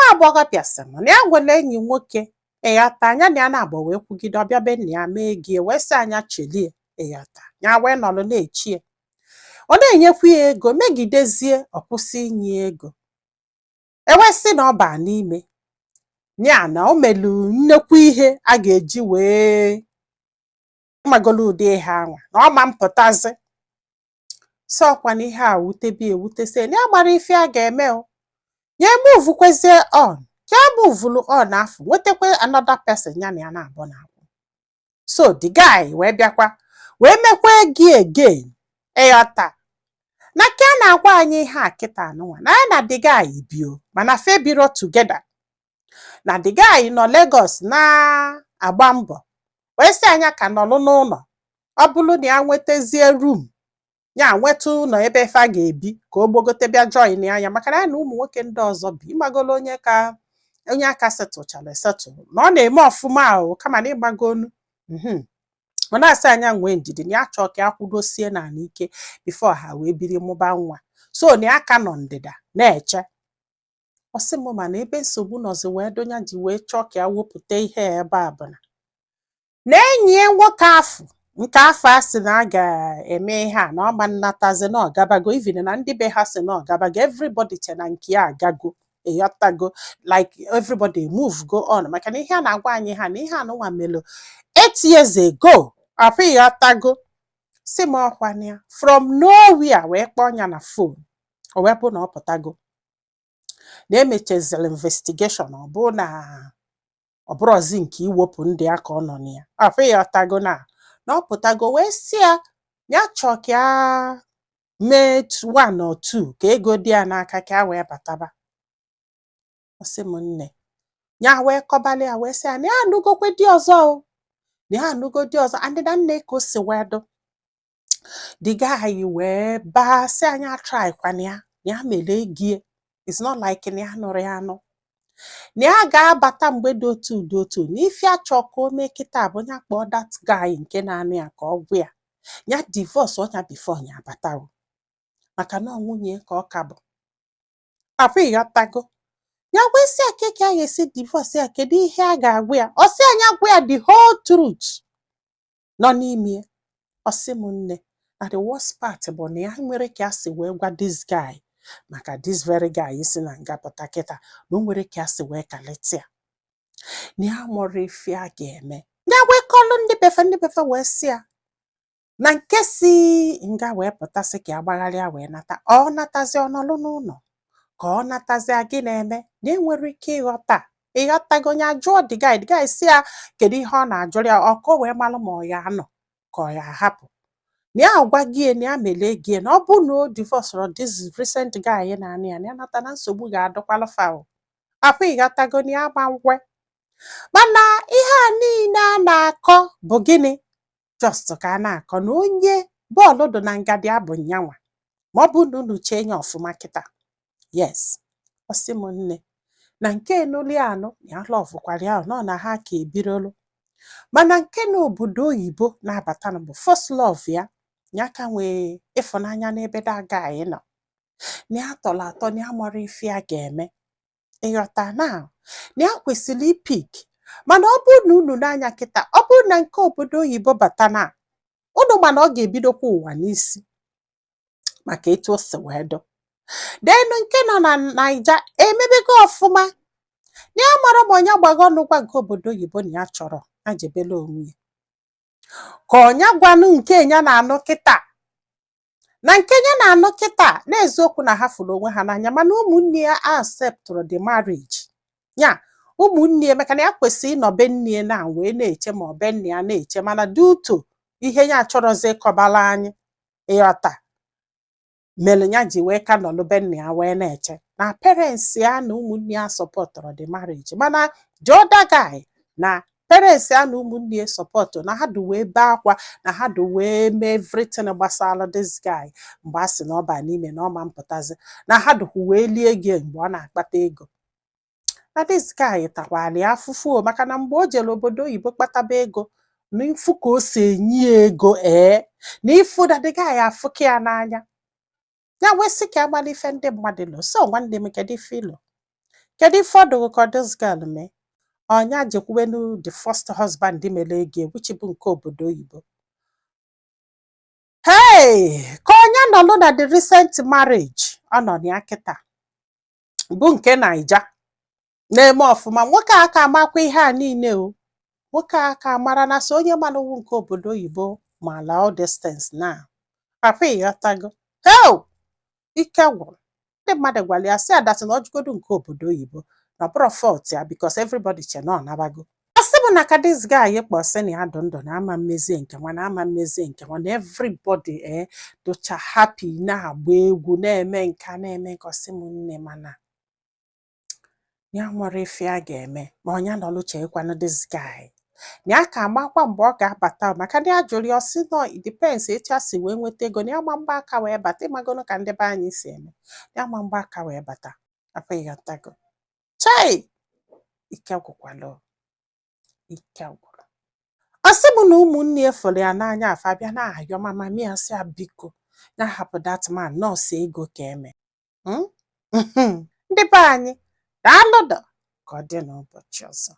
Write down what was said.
agbọghọbịa sị m na ya nwere enyi nwoke ịghọta anya na ya na-agba wee kwugide ọbịa be nna ya mee gị wee sị anya chelie ịghọta ya wee nọrọ na-echie ọ na-enyekwu ya ego megidezie ọkwụsị inye ego ewesị na ọ baa n'ime ya na o melu nnekwu ihe a ga-eji wee magolu ụdị ihe anwa na ọ ma mpụtazi sọkwa na ihe a wutebi ewutesi na ya gbara ife a ga-eme o ya muvukwezie on ka muvulu on afọ nwetakwa another person ya na ya na-abụ na-akwụ so the guy wee bịakwa wee mekwa gị again ịghọta na ka a na-agwa anyị ihe a kịta anụnwa na ya na the guy bio mana fe biro together na the guy nọ Lagos na-agba mbọ wee sị anya ka nọlụ n'ụlọ ọ bụrụ na ya nwetazie room ya nweta ụlọ ebe efe a ga-ebi ka o gbogote bịa join anya maka na ụmụ nwoke ndị ọzọ bi ịgbagolo onye aka setụchara esetụ na ọ na-eme ọfụma ahụ kama na ịgbagonu ọ na-asị anya nwee ndidi na ya chọọ ka ya kwudosie n'ala ike before ha wee biri mụba nwa so na aka nọ ndịda na-eche ọsị m mana ebe nsogbu nọzi wee donya ji wee chọọ ka ya wepụta ihe ebe a bụ na enyi nwoke afọ nke afọ a sị na a ga-eme ihe a na ọma nnatazi na ọgabago even na ndị be ha sị na ọgabago everybody che na nke ya agago ịghọtago like everybody move go on maka na ihe a na-agwa anyị ha na ihe anụnwa melo 8 years ago afọ ịghọtago si m ọkwana ya from nowhere wee kpọọ ya na phone o wee bụ na ọ pụtago na emechaziri investigation ọ bụ na ọ bụrụzi nke iwepụ ndị aka ọ nọ na ya afọ ịghọtago na ọ pụtago wee si ya chọọ ka ya mee 1 or 2 ka ego dị ya n'aka ka ya wee bataba ọsị m nne ya wee kọbalị ya wee sị ya na ya anụgokwe dị ọzọ o na ya anụgo dị ọzọ andịda nne ka o si wee dụ the guy wee baa sị anya try kwana ya mele gie it's not like na ya nụrụ ya anụ na ya ga-abata mgbe dị otu na ife achọ ka o mee kịta bụ ya kpọọ that guy nke na-anụ ya ka ọ gwa ya divorce ọnya before ya abatawo maka na nwunye ka ọ ka bụ afọ ịghọtago ya gwesị akeke a ga-esi divorce ya kedu ihe a ga-agwa ya ọ sị anya gwa ya the whole truth nọ n'ime ọsị m nne na the worst part bụ na ya nwere ka ya si wee gwa this guy maka this very guy si na nga pụta kịta na o nwere ka ya si wee kalịtịa na ya mụrụ ife a ga-eme ya wee kọlụ ndị befe wee sị ya na nke si nga wee pụtasị ka ya gbagharịa wee nata ọ natazi ọnọlụ n'ụlọ ka ọ natazi gị na-eme na enwere ike ịghọtago onye ajụọ the guy si ya kedu ihe ọ na-ajụrụ ya ọkọ wee malụ ma ọ ya anọ ka ọ ya hapụ na ya agwa gị na ya melee gị na ọ bụ na o divorce this recent guy na-anị ya na ya nata na nsogbu ga-adọkwalụ faụ afọ ịghọtago na ya gbanwe mana ihe a niile a na-akọ bụ gịnị just ka a na-akọ na onye bọọlụ dị na ngadi abụ nyanwa ma ọ bụ na unu chee ya ọfụma kịta yes ọsị m nne na nke enuli anụ ya lọvụkwara ya nọ na ha ka ebirolu mana nke na obodo oyibo na-abata bụ first love ya ka nwee ịfụnanya n'ebe daga anyị nọ na ya tọrọ atọ na ya mara ife a ga-eme ịghọta na ya kwesịrị ipik mana ọ bụrụ na unu n'anya kịta ọ bụrụ na nke obodo oyibo bata na unu mana ọ ga-ebidokwa ụwa n'isi maka etu o si wee dọ denu nke nọ na Naija emebego ọfụma na ya mara ma onye gbago ọnụ gwa nke obodo oyibo na ya chọrọ ya jebele onwe ya ka onye gwanụ nke ya na-anụ kịta na nke ya na-anụ kịta n'eziokwu na ha fụrụ onwe ha n'anya mana ụmụnne ya acceptụrụ the marriage ya ụmụnne ya maka na ya kwesịrị ịnọbe nne ya na wee na-eche ma ọbe nne ya na-eche mana duto ihe ya chọrọzi ịkọbala anyị ịghọta mere ya ji wee ka nọlụbe nne ya wee na-eche na parents ya na ụmụnne ya sọpọtụrụ the marriage mana the other guy na parents ya na ụmụnne ya sọpọtụ na ha dị wee bee akwa na ha dị wee mee everything gbasara this guy mgbe a sị na ọ ba n'ime na ọ ma mpụtazi na ha dịkwa wee lie gị mgbe ọ na-akpata ego na this guy takwara ya afụfụ maka na mgbe o jere obodo oyibo kpataba ego na ifu ka o si enye ego na ifu na the guy afụka ya n'anya ya wee sị ka agbala ife ndị mmadụ lụ so nwanne m kedu ife ịlụ kedu ife ọdụgụ ka this girl mee ọnya jekwubenu the first husband mere ego which bụ nke obodo oyibo. Hey, ka onye nọlụ na the recent marriage ọ nọ na ya kịta bụ nke Naija na-eme ọfụma. Nwoke a ka amakwa ihe a niile o. Nwoke a ka amara na so onye manụwu nke obodo oyibo ma ala all distance na papa ịghọtago. Heo, ike gwụrụ. Ndị mmadụ gwara ya sị adatị na ọjụgodu nke obodo oyibo na bụrụ fault ya because everybody che na ọ nabago. Asị m na ka this guy kpọsị na ya dụ ndụ na ama mmezie nke nwa na ama mmezie nke nwa na everybody docha happy na-agba egwu na-eme nka na-eme nkọsị m nne mana ya nwere ife a ga-eme ma onye nọlụche ịkwanụ this guy na ya ka amakwa mgbe ọ ga-abata maka na ya jụrụ ya ọsị nọ it depends etu a si wee nweta ego na ya ma mgba aka wee bata ịmagono ka ndị be anyị si eme ya ma mgba aka wee bata afọ ịghọtago. Chai, ike gwụkwalụ ike gwụrụ. Ọsị m na ụmụnne ya fụrụ ya n'anya afa bịa na-ayọ mama mia sị ya biko na hapụ that man nọọsụ ego ka eme. Ndị be anyị daalụdụ ka ọ dị n'ụbọchị ọzọ.